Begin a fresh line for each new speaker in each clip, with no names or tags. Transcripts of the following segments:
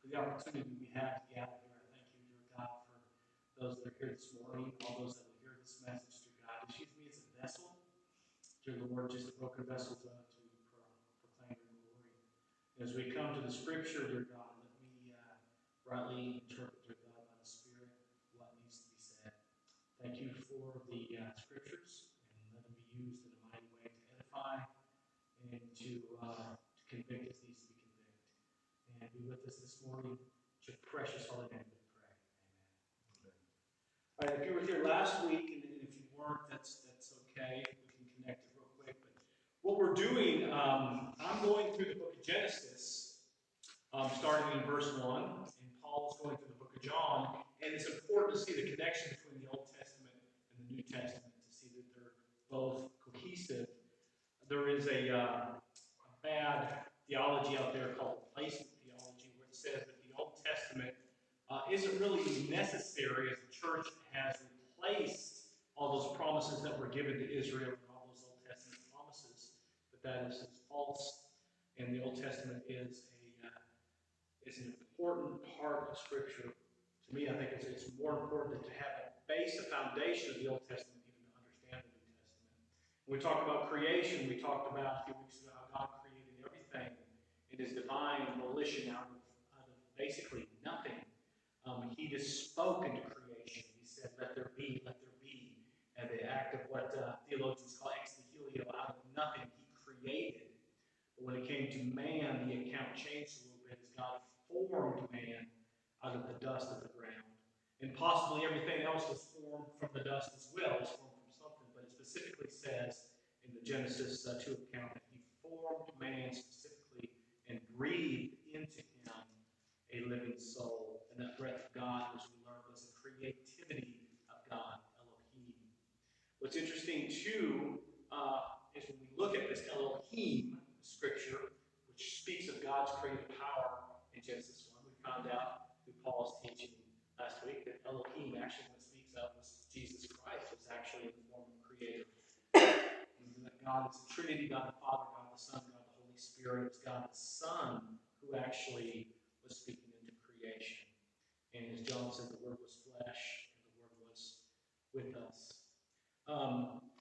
for the opportunity we have to gather here. I thank you, dear God, for those that are here this morning, all those that will hear this message, dear God. Just use me as a vessel, dear Lord, just a broken vessel to proclaim your glory. And as we come to the scripture, dear God, let me rightly interpret, dear God, by the Spirit, what needs to be said. Thank you for the scriptures, and let them be used in a mighty way to edify and to convict as needs to be convicted. And be with us this morning. Your precious holy name we pray. Amen. All right, if you were here last week, and if you weren't, that's okay. We can connect it real quick. But what we're doing, I'm going through the book of Genesis, starting in verse 1, and Paul's going through the book of John, and it's important to see the connection between the Old Testament and the New Testament, to see that they're both cohesive. There is a bad theology out there called replacement theology, where it says that the Old Testament isn't really necessary, as the church has replaced all those promises that were given to Israel and all those Old Testament promises. But that is false, and the Old Testament is an important part of Scripture. To me, I think it's more important to have a base, a foundation of the Old Testament, even to understand the New Testament. When we talk about creation, we talked about a few weeks ago how God created everything in His divine volition out of basically nothing. He just spoke into creation. He said, "Let there be, let there be." And the act of what theologians call ex nihilo, out of nothing, He created. But when it came to man, the account changed a little bit as God formed man out of the dust of the ground. And possibly everything else was formed from the dust as well. It was formed from something, but it specifically says in the Genesis 2 account that He formed man specifically and breathed into him a living soul. And that breath of God, as we learned, was the creativity of God, Elohim. What's interesting, too, is when we look at this Elohim scripture, which speaks of God's creative power in Genesis 1, we found out through Paul's teaching last week that Elohim, actually, what it speaks of was Jesus Christ, was actually in the form of creator. That God is the Trinity, God the Father, God the Son, God the Holy Spirit. It's God the Son who actually was speaking into creation. And as John said, the Word was flesh, and the Word was with us.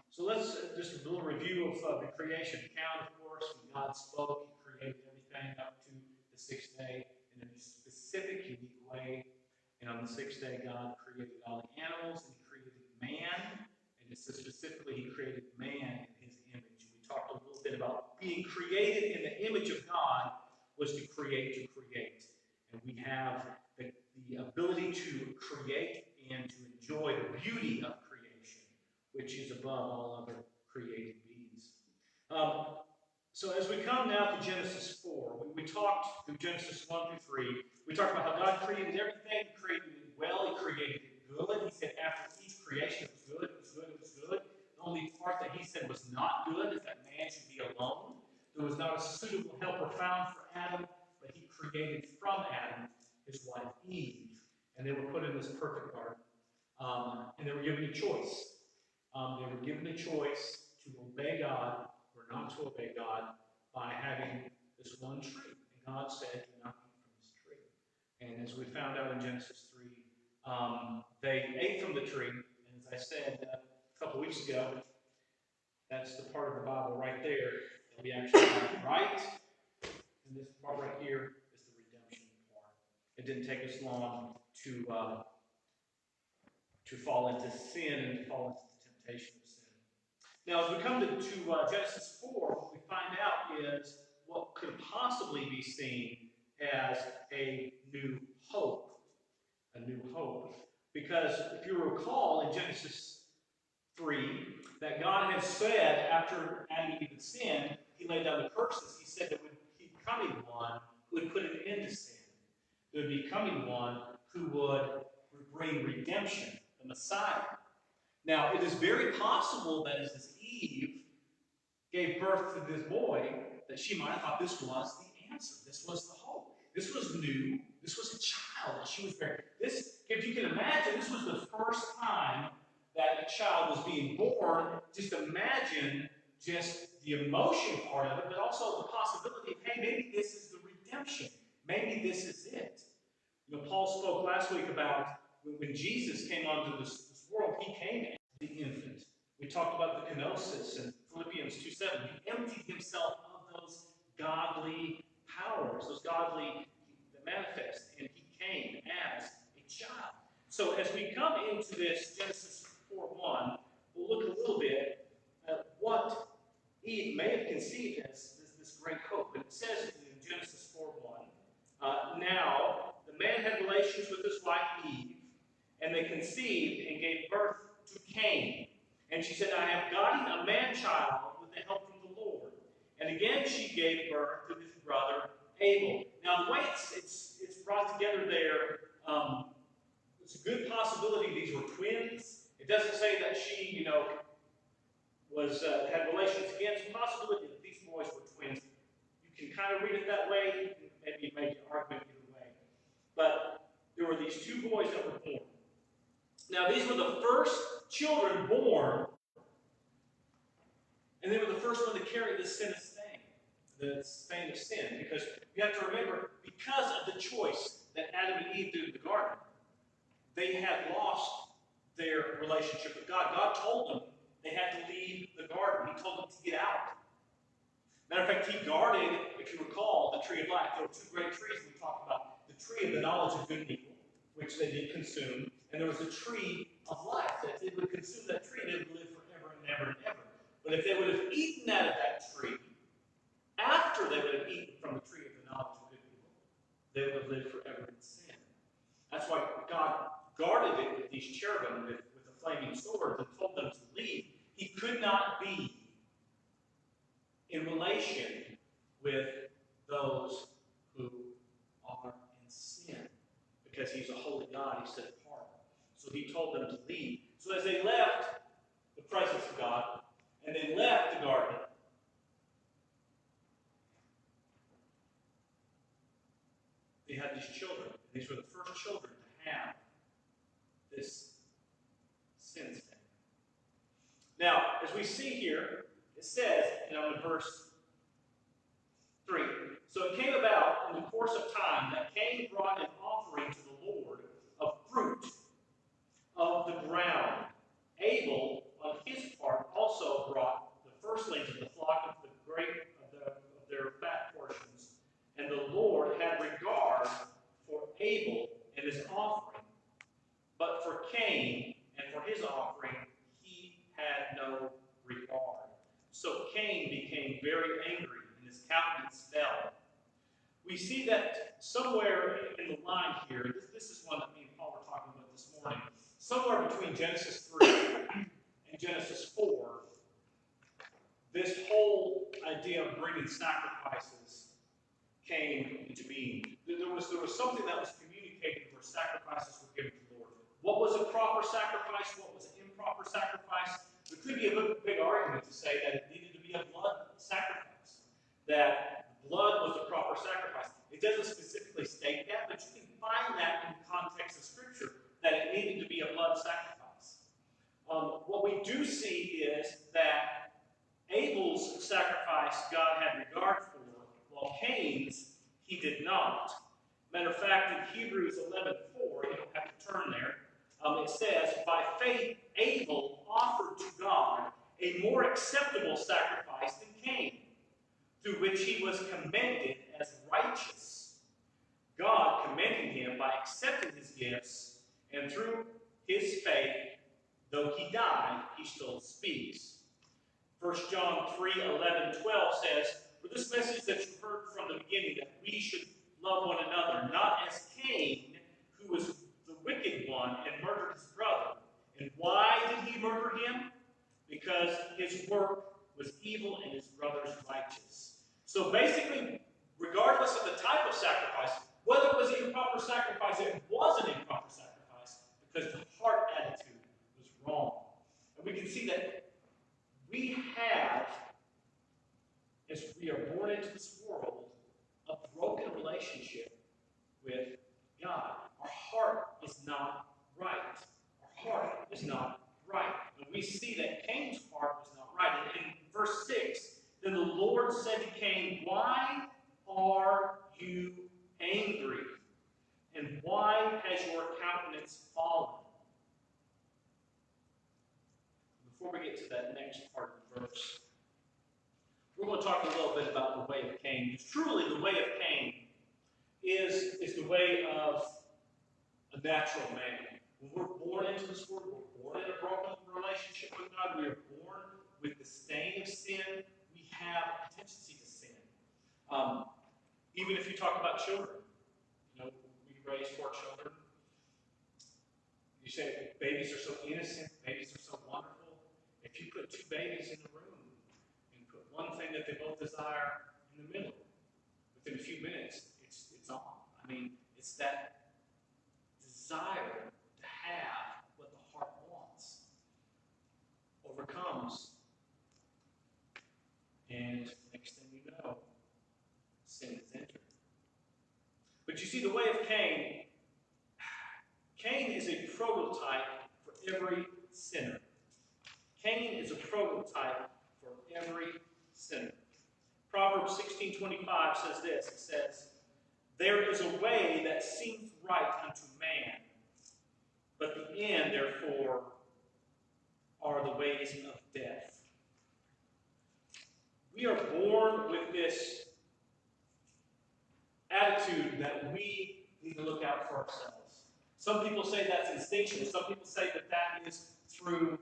So let's just a little review of the creation account. Of course, when God spoke, He created everything up to the sixth day in a specific, unique way. And on the sixth day, God created all the animals, and He created man. And it says specifically, He created man in His image. We talked a little bit about being created in the image of God was to create. And we have the ability to create and to enjoy the beauty of creation, which is above all other created beings. So as we come now to Genesis 4, we talked through Genesis 1 through 3, we talked about how God created everything. He created it well, He created it good. He said after each creation it was good, it was good, it was good. The only part that He said was not good is that man should be alone. There was not a suitable helper found for Adam, but He created from Adam his wife Eve. And they were put in this perfect garden. And they were given a choice. They were given a choice to obey God or not to obey God by having this one tree. And God said, "Do not eat from this tree." And as we found out in Genesis 3, they ate from the tree. And as I said a couple weeks ago, that's the part of the Bible right there that we actually have right. And this part right here is the redemption part. It didn't take us long to fall into sin and to fall into the temptation of sin. Now, as we come to Genesis 4, what we find out is what could possibly be seen as a new hope. A new hope. Because if you recall in Genesis 3, that God had said after Adam and Eve had sinned, He laid down the curses. He said there would be coming one who would put an end to sin. There would be coming one who would bring redemption, the Messiah. Now, it is very possible that as Eve gave birth to this boy, that she might have thought this was the answer. This was the hope. This was new. This was a child that she was bearing. This, if you can imagine, this was the first time that a child was being born. Just imagine just the emotion part of it, but also the possibility of, hey, maybe this is the redemption. Maybe this is it. Paul spoke last week about when Jesus came onto this world, he came as the infant. We talked about the kenosis in Philippians 2:7. He emptied himself of those godly powers, those godly that manifest, and he came as a child. So as we come into this Genesis 4:1, we'll look a little bit at what Eve may have conceived as this great hope. And it says in Genesis 4:1, now the man had relations with his wife Eve, and they conceived and gave birth to Cain. And she said, I have gotten a man-child with the help from the Lord. And again she gave birth to his brother Abel. Now the way it's brought together there, it's a good possibility these were twins. It doesn't say that she, had relations again. It's a possibility that these boys were twins. You can kind of read it that way. Maybe make an argument either way. But there were these two boys that were born. Now, these were the first children born, and they were the first one to carry the sin of stain, the stain of sin. Because you have to remember, because of the choice that Adam and Eve did in the garden, they had lost their relationship with God. God told them they had to leave the garden. He told them to get out. Matter of fact, he guarded, if you recall, the tree of life. There were two great trees we talked about. The tree of the knowledge of good and evil, which they did consume. And there was the tree of life, that if they would consume that tree, they would live forever and ever and ever. But if they would have eaten out of that tree, after they would have eaten from the tree of the knowledge of good and evil, they would have lived forever in sin. That's why God guarded it with these cherubim, with the flaming swords, and told them to leave. He could not be in relation with those who are in sin, because he's a holy God. He's set apart. So he told them to leave. So as they left the presence of God, and they left the garden, they had these children. These were the first children to have this sin stain. Now, as we see here, it says, in verse 3, so it came about in the course of time that Cain brought an offering to the Lord of fruit of the ground. Abel, on his part, also brought the firstlings of the flock of their fat portions. And the Lord had regard for Abel and his offering, but for Cain and for his offering he had no regard. So Cain became very angry, and his countenance fell. We see that somewhere in the line here, this is one that me and Paul were talking about this morning, somewhere between Genesis 3 and Genesis 4, this whole idea of bringing sacrifices came into being. There was something that was communicated where sacrifices were given to the Lord. What was a proper sacrifice? What was an improper sacrifice? There could be a big argument to say that it needed to be a blood sacrifice, that blood was the proper sacrifice. It doesn't specifically state that, but you can find that in the context of Scripture, that it needed to be a blood sacrifice. What we do see is that Abel's sacrifice God had regard for, while Cain's he did not. Matter of fact, in Hebrews 11:4, you don't have to turn there, it says, by faith Abel offered to God a more acceptable sacrifice than Cain, through which he was commended as righteous. God commended him by accepting his gifts, and through his faith, though he died, he still speaks. 1 John 3:11-12 says, for this message that you heard from the beginning, that we should love one another, not as Cain, who was the wicked one and murdered his brother. And why did he murder him? Because his work was evil and his brother's righteous. So basically, regardless of the type of sacrifice, whether it was an improper sacrifice, it was an improper sacrifice because the heart attitude was wrong. And we can see that we have, as we are born into this world, a broken relationship with God. Our heart is not right. Our heart is not right. And we see that Cain's heart was not right. And in verse 6, then the Lord said to Cain, why are you angry? And why has your countenance fallen? Before we get to that next part of the verse, we're going to talk a little bit about the way of Cain. Because truly, the way of Cain is the way of a natural man. When we're born into this world, we're born in a broken relationship with God. We are born with the stain of sin. We have a tendency to sin. Even if you talk about children, we raise 4 children. You say babies are so innocent, babies are so wonderful. If you put 2 babies in a room and put one thing that they both desire in the middle, within a few minutes, it's on. I mean, it's that desire to have what the heart wants overcomes. And next thing you know, sin is entered. But you see, the way of Cain is a prototype for every sinner. Cain is a prototype for every sinner. Proverbs 16:25 says this. It says, "There is a way that seems right unto man, but the end, therefore, are the ways of death." We are born with this attitude that we need to look out for ourselves. Some people say that's instinctual. Some people say that is through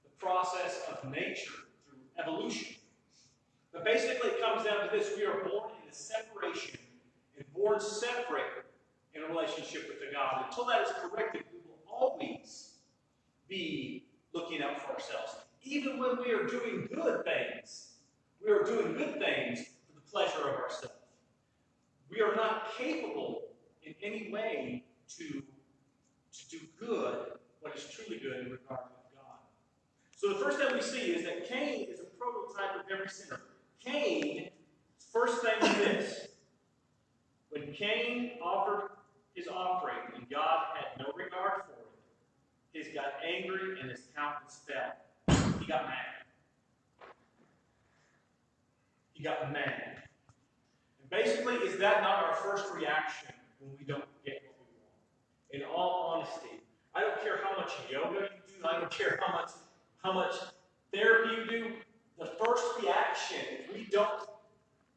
the process of nature, through evolution. But basically it comes down to this. We are born in a separation and born separate in a relationship with the God. Until that is corrected, we will always be looking out for ourselves. Even when we are doing good things, we are doing good things for the pleasure of ourselves. We are not capable in any way to do good, what is truly good in regard to God. So the first thing we see is that Cain is a prototype of every sinner. Cain, first thing is this. When Cain offered his offering and God had no regard for it, he got angry and his countenance fell. He got mad. He got mad. And basically, is that not our first reaction when we don't get what we want? In all honesty, I don't care how much yoga you do, I don't care how much therapy you do, the first reaction, if we don't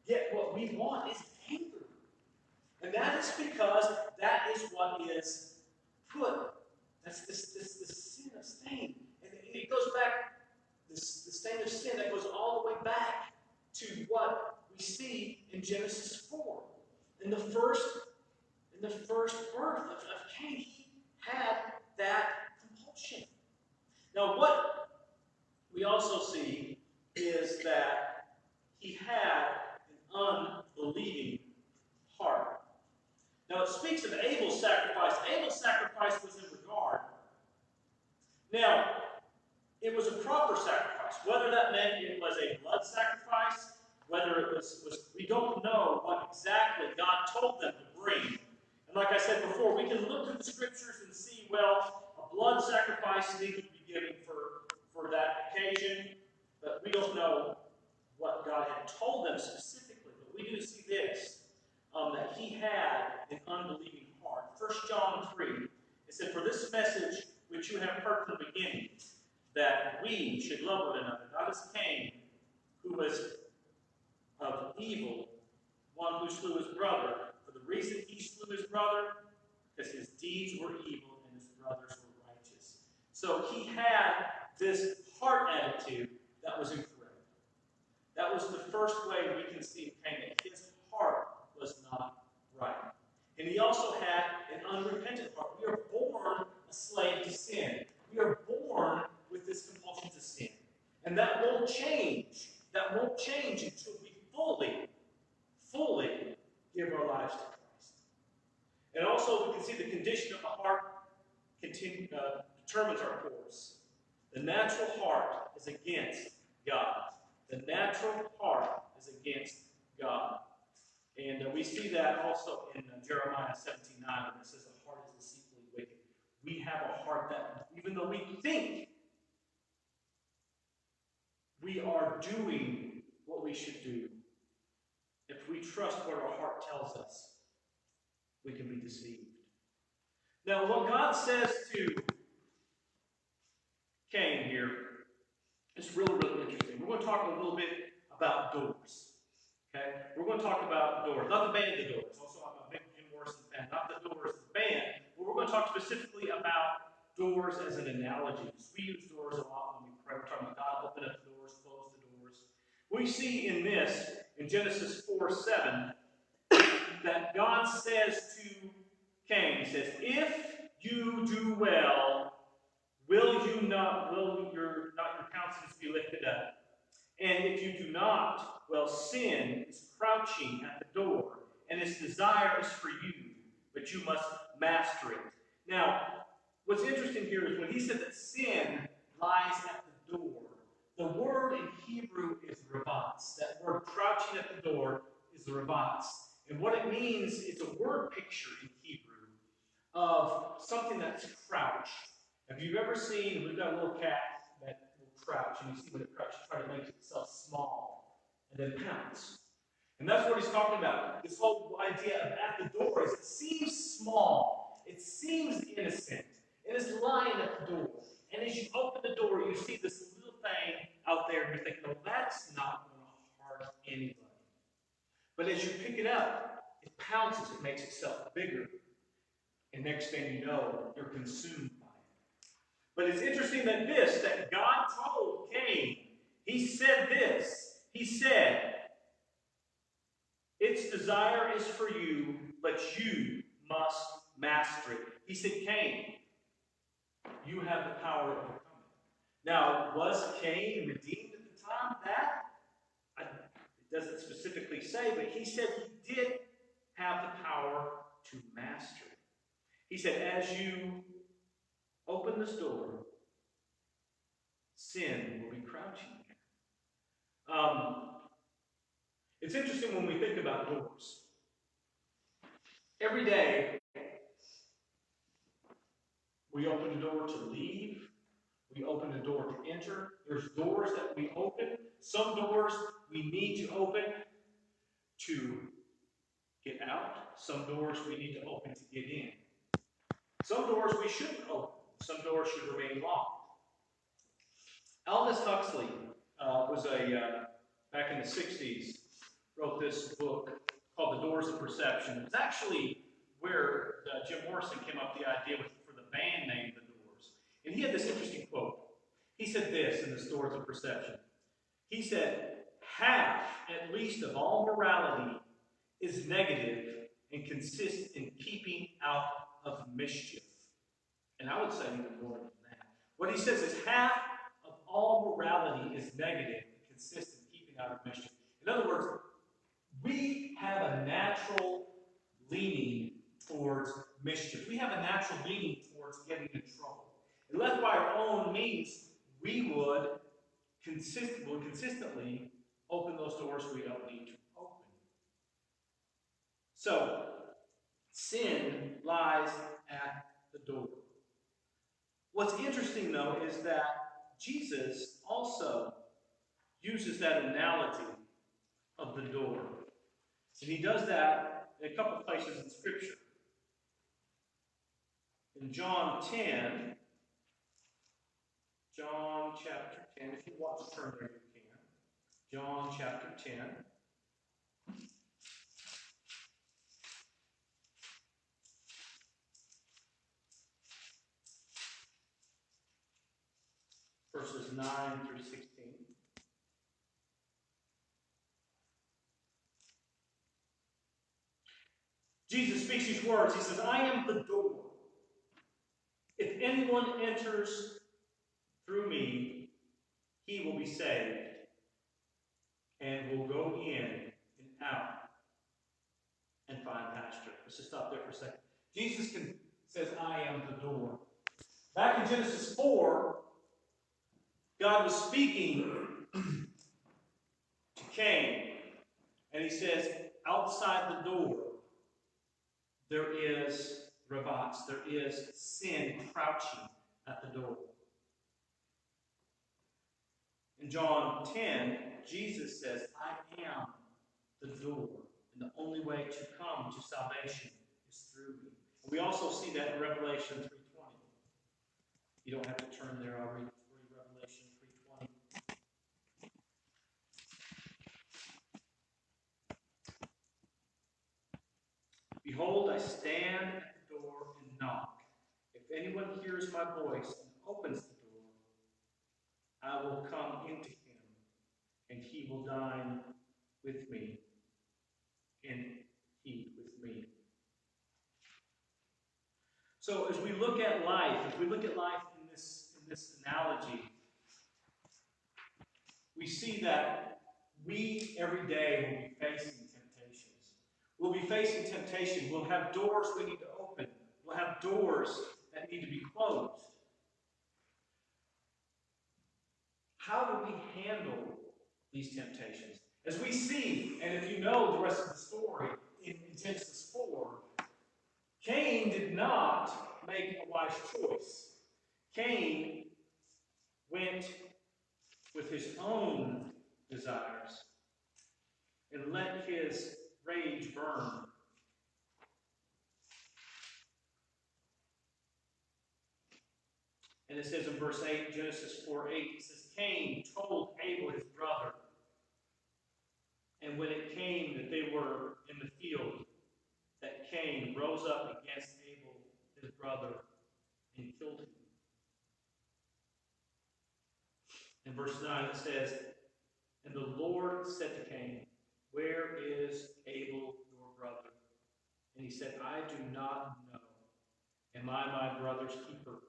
get what we want, is anger. And that is because that is what is put. That's the sin of stain. And it goes back, the stain of sin, that goes all the way back to what we see in Genesis 4. In the first birth of Cain, he had that compulsion. Now, what we also see is that he had an unbelieving heart. Now, it speaks of Abel's sacrifice. Abel's sacrifice was in regard. Now, it was a proper sacrifice. Whether that meant it was a blood sacrifice, whether it was we don't know what exactly God told them to bring. And like I said before, we can look through the scriptures and see, well, a blood sacrifice needed to be given for that occasion, but we don't know what God had told them specifically. But we do see this, that he had an unbelieving heart. 1 John 3, it said, "For this message which you have heard from the beginning, that we should love one another, not as Cain, who was of evil, one who slew his brother. For the reason he slew his brother, because his deeds were evil and his brothers were righteous." So he had this heart attitude that was incorrect. That was the first way we can see Cain, that his heart was not right. And he also had an unrepentant heart. We are born a slave to sin. We are born with this compulsion to sin. And that won't change. That won't change until we fully give our lives to Christ. And also we can see the condition of the heart determines our course. The natural heart is against God. The natural heart is against God. And we see that also in Jeremiah 17:9, when it says the heart is deceitfully wicked. We have a heart that, even though we think we are doing what we should do, if we trust what our heart tells us, we can be deceived. Now, what God says to Cain here is really, really interesting. We're going to talk a little bit about doors. Okay? We're going to talk about doors. Not the band, the doors. Also, I'm a big Jim Morrison fan. Not the doors, the band. But we're going to talk specifically about doors as an analogy. We use doors a lot when we pray. We're talking about God, open up the doors, close the doors. We see in this, in Genesis 4:7, that God says to Cain, he says, if you do well, will your countenance be lifted up? And if you do not, well, sin is crouching at the door, and its desire is for you, but you must master it. Now, what's interesting here is when he said that sin lies at the door, the word in Hebrew is rabatz. That word crouching at the door is the rabatz. And what it means, it's a word picture in Hebrew of something that's crouched. Have you ever seen, we've got a little cat that will crouch, and you see when it crouches, try to make itself small, and then pounce. And that's what he's talking about. This whole idea of at the door is it seems small, it seems innocent, and it's lying at the door. And as you open the door, you see this little thing out there, and you're thinking, well, that's not going to harm anybody. But as you pick it up, it pounces, it makes itself bigger. And next thing you know, you're consumed by it. But it's interesting that God told Cain, he said this. He said, its desire is for you, but you must master it. He said, Cain, you have the power to overcome it. Now, was Cain redeemed at the time of that? It doesn't specifically say, but he said he did have the power to master it. He said, as you open this door, sin will be crouching there. It's interesting when we think about doors. Every day, we open the door to leave. We open the door to enter. There's doors that we open. Some doors we need to open to get out. Some doors we need to open to get in. Some doors we shouldn't open. Some doors should remain locked. Aldous Huxley was back in the 60s, wrote this book called The Doors of Perception. It was actually where Jim Morrison came up with the idea for the band name The Doors. And he had this interesting quote. He said this in The Doors of Perception. He said, half, at least, of all morality is negative and consists in keeping out of mischief. And I would say even more than that. What he says is half of all morality is negative and consists in keeping out of mischief. In other words, we have a natural leaning towards mischief. We have a natural leaning towards getting in trouble. And left by our own means, we would consistently open those doors we don't need to open. So, sin lies at the door. What's interesting, though, is that Jesus also uses that analogy of the door. And he does that in a couple of places in Scripture. In John chapter 10, if you want to turn there, you can. John chapter 10. Verses 9 through 16. Jesus speaks these words. He says, I am the door. If anyone enters through me, he will be saved and will go in and out and find pasture. Let's just stop there for a second. Jesus says, I am the door. Back in Genesis 4, God was speaking to Cain, and he says, outside the door, there is rabatz, there is sin crouching at the door. In John 10, Jesus says, I am the door, and the only way to come to salvation is through me. We also see that in Revelation 3:20. You don't have to turn there, I'll read Revelation 3:20. Behold, I stand at the door and knock. If anyone hears my voice and opens the door, I will come into him, and he will dine with me, and he with me. So as we look at life, in this analogy, we see that we every day will be facing temptations. We'll be facing temptation. We'll have doors we need to open. We'll have doors that need to be closed. How do we handle these temptations? As we see, and if you know the rest of the story in Genesis 4, Cain did not make a wise choice. Cain went with his own desires and let his rage burn. And it says in verse 8, Genesis 4:8, it says, Cain told Abel his brother, and when it came that they were in the field, that Cain rose up against Abel his brother and killed him. In verse 9 it says, and the Lord said to Cain, where is Abel your brother? And he said, I do not know. Am I my brother's keeper?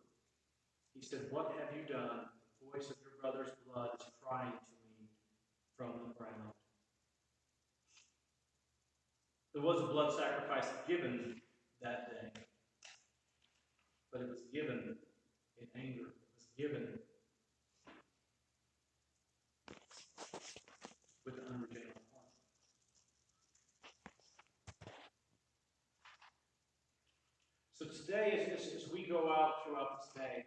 He said, what have you done? The voice of your brother's blood is crying to me from the ground. There was a blood sacrifice given that day, but it was given in anger. It was given with an unregenerate heart. So today, as we go out throughout this day,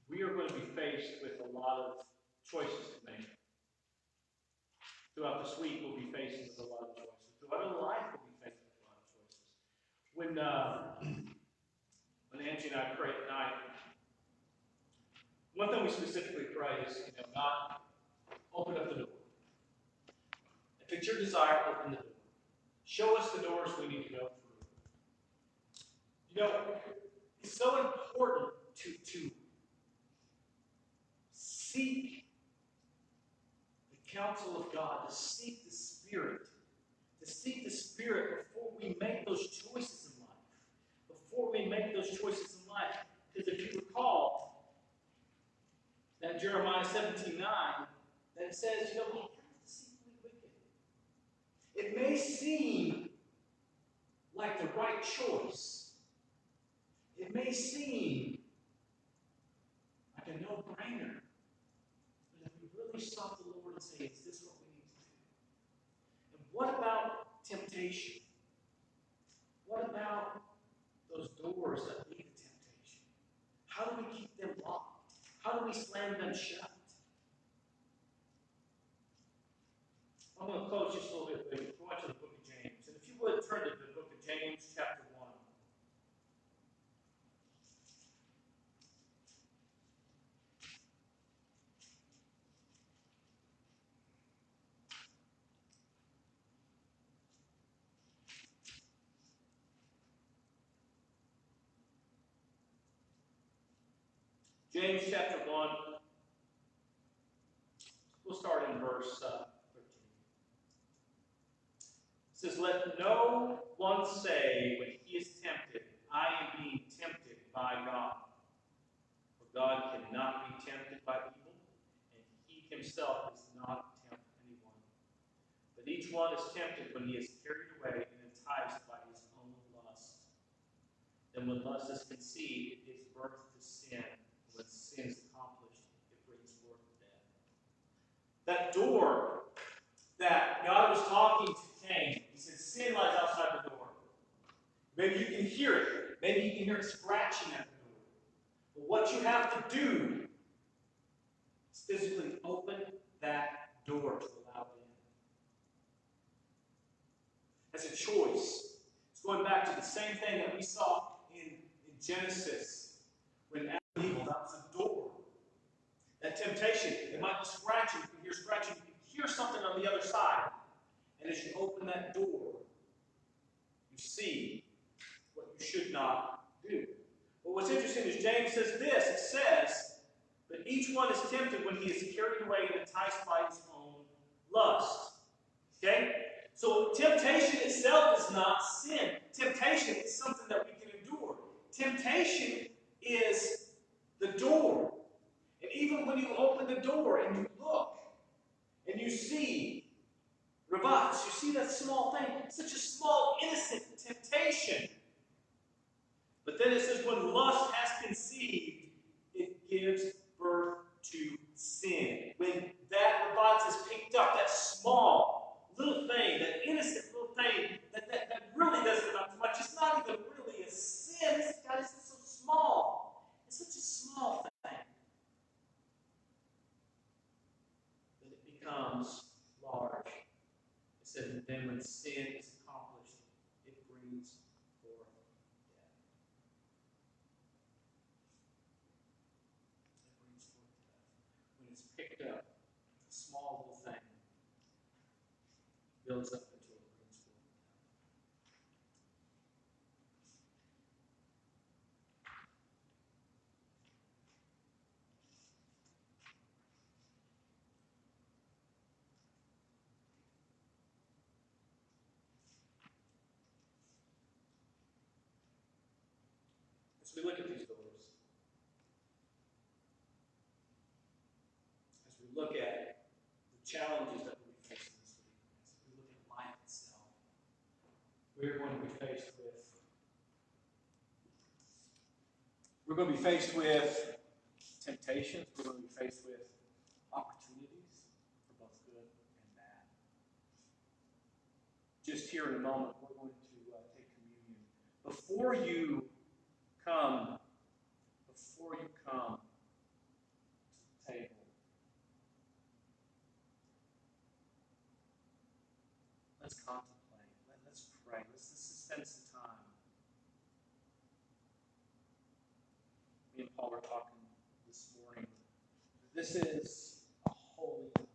we are going to be faced with a lot of choices to make. Throughout this week, we'll be faced with a lot of choices. Throughout our life, we'll be faced with a lot of choices. When Angie and I pray at night, one thing we specifically pray is, God, open up the door. If it's your desire, open the door. Show us the doors we need to go through. It's so important to seek the counsel of God, to seek the Spirit before we make those choices in life. Because if you recall that Jeremiah 17:9, that it says, he tries deceitfully wicked. It may seem like the right choice. It may seem like a no-brainer. But if we really stop the Lord and say, is this what we need to do? And what about temptation? What about those doors that lead to temptation? How do we keep them locked? How do we slam them shut? I'm going to close just a little bit with going to the book of James. And if you would, turn to the book of James, chapter 1. James chapter 1, we'll start in verse 13. It says, let no one say when he is tempted, I am being tempted by God. For God cannot be tempted by evil, and he himself does not tempt anyone. But each one is tempted when he is carried away and enticed by his own lust. Then when lust is conceived, it gives birth to sin. When sin is accomplished, it brings forth death. That door that God was talking to Cain, he said, sin lies outside the door. Maybe you can hear it. Maybe you can hear it scratching at the door. But what you have to do is physically open that door to allow it in. As a choice. It's Going back to the same thing that we saw in Genesis, when Adam and Eve, that was a door. That temptation, it might be scratching, you can hear scratching, you can hear something on the other side. And as you open that door, you see what you should not do. But what's interesting is James says this, it says, but each one is tempted when he is carried away and enticed by his own lust. Okay? So temptation itself is not sin. Temptation is something that we can endure. Temptation is the door. And even when you open the door and you look and you see ravats, you see that small thing, such a small, innocent temptation. But then it says when lust has conceived, it gives birth to sin. When that ravats is picked up, that small little thing, that innocent little thing that really doesn't amount to much, it's not even really a sin. Guys, it's so small. It's such a small thing. Becomes large. It says, and then when sin is accomplished, it brings forth death. It brings forth death. When it's picked up, a small little thing builds up until it brings forth death. As we look at these doors, as we look at the challenges that we'll be facing this week, as we look at life itself, we're going to be faced temptations. We're going to be faced with opportunities for both good and bad. Just here in a moment, we're going to take communion. Before you come to the table, let's contemplate. Let's pray. Let's spend some time. Me and Paul were talking this morning. This is a holy time.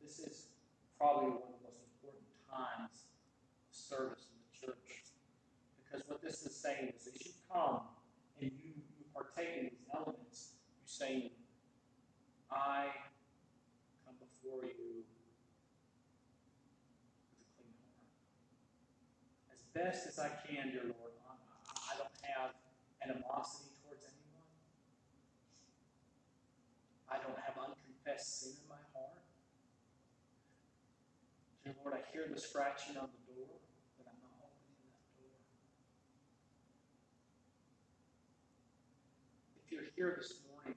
This is probably one of the most important times of service in the church. Because what this is saying is that you come and you partake in these elements, you're saying, I come before you with a clean heart. As best as I can, dear Lord, I don't have animosity towards anyone. I don't have unconfessed sin in my heart. Dear Lord, I hear the scratching on the door, but I'm not opening that door. If you're here this morning,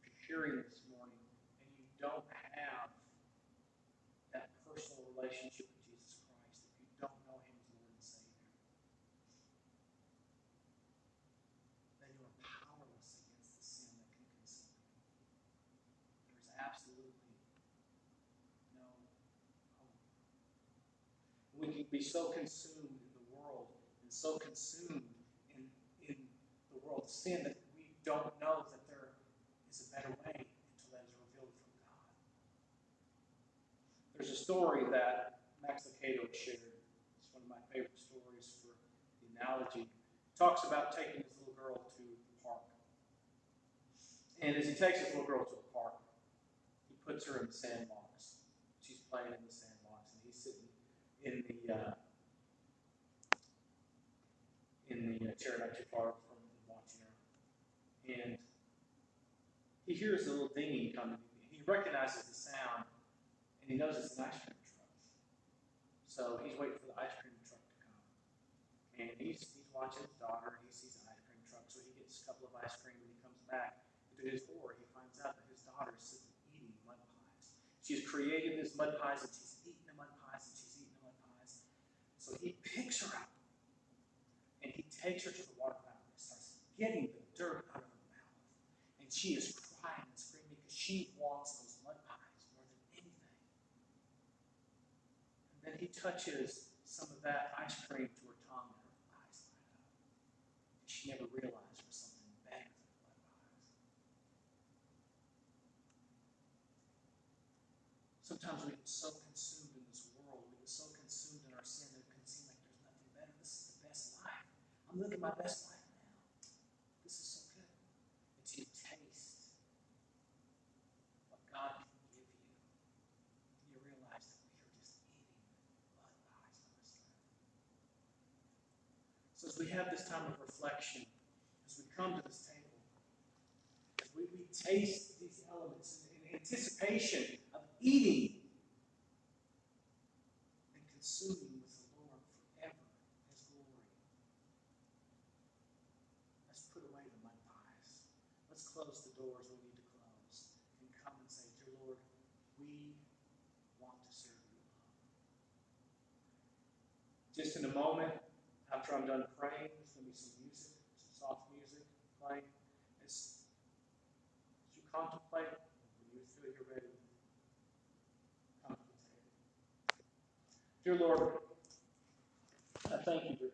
if you're hearing this morning, and you don't have that personal relationship with Jesus Christ, if you don't know Him as Lord and Savior, then you are powerless against the sin that can consume you. There's absolutely no hope. We can be so consumed in the world and so consumed in the world's sin that we don't know that there is a better way until that is revealed from God. There's a story that Max Lucado shared. It's one of my favorite stories for the analogy. He talks about taking his little girl to the park. And as he takes his little girl to the park, he puts her in the sandbox. She's playing in the sandbox, and he's sitting in the chair not too far from watching her. And he hears the little dinghy coming. He recognizes the sound, and he knows it's an ice cream truck. So he's waiting for the ice cream truck to come. And he's watching his daughter, and he sees an ice cream truck, so he gets a couple of ice cream, and he comes back. To his horror, he finds out that his daughter is sitting eating mud pies. She's created this mud pies, and she's eating the mud pies, and she's eating the mud pies. So he picks her up, and he takes her to the water fountain and starts getting the dirt out of her mouth. And she is crying and screaming because she wants those mud pies more than anything. And then then he touches some of that ice cream to her tongue, and her eyes light up. And she never realized there was something better than blood eyes. Sometimes we get so consumed in this world, we get so consumed in our sin that it can seem like there's nothing better. This is the best life. I'm living my best life now. This is so good. Until you taste what God can give you, you realize that we are just eating blood pies on this earth. So as we have this time of reflection, as we come to this table, as we taste these elements in anticipation of eating and consuming with the Lord forever His glory, let's put away the mud pies. Let's close the doors we need to close and come and say, Dear Lord, we want to serve you alone. Just in a moment, after I'm done praying, there's going to be some music, some soft music playing. As you contemplate, when you feel you're ready, come to the table. Dear Lord, I thank you